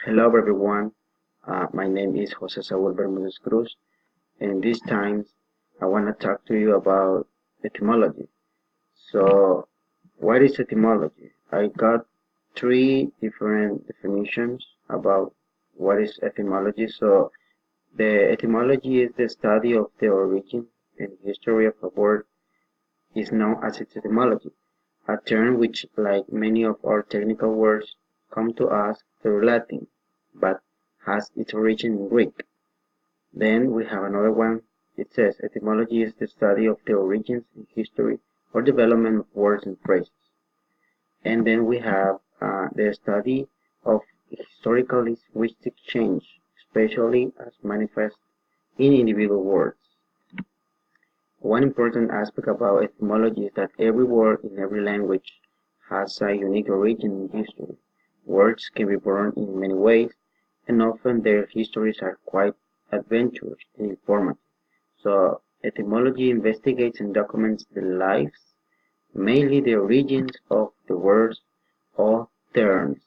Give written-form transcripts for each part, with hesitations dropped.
Hello everyone, my name is Jose Saúl Bermúdez Cruz, and this time I want to talk to you about etymology. So, what is etymology? I got three different definitions about what is etymology. So, the etymology is the study of the origin and history of a word is known as its etymology, a term which, like many of our technical words, come to us through Latin, but has its origin in Greek. Then we have another one. It says etymology is the study of the origins and history or development of words and phrases. And then we have the study of historical linguistic change, especially as manifest in individual words. One important aspect about etymology is that every word in every language has a unique origin and history. Words can be born in many ways, and often their histories are quite adventurous and informative. So, etymology investigates and documents the lives, mainly the origins of the words or terms.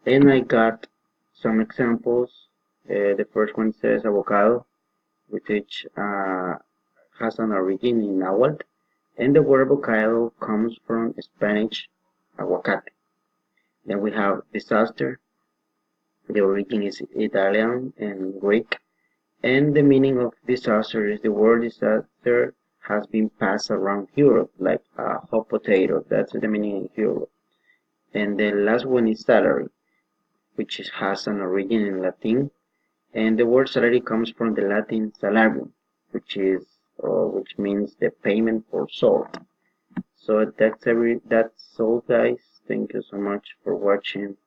Then I got some examples. The first one says avocado, which has an origin in Nahuatl, and the word avocado comes from Spanish aguacate. Then we have disaster. The origin is Italian and Greek, and the meaning of disaster is the word disaster has been passed around Europe like a hot potato. That's the meaning in Europe. And the last one is salary, which has an origin in Latin, and the word salary comes from the Latin salarium, which means the payment for salt. So that's all guys. Thank you so much for watching.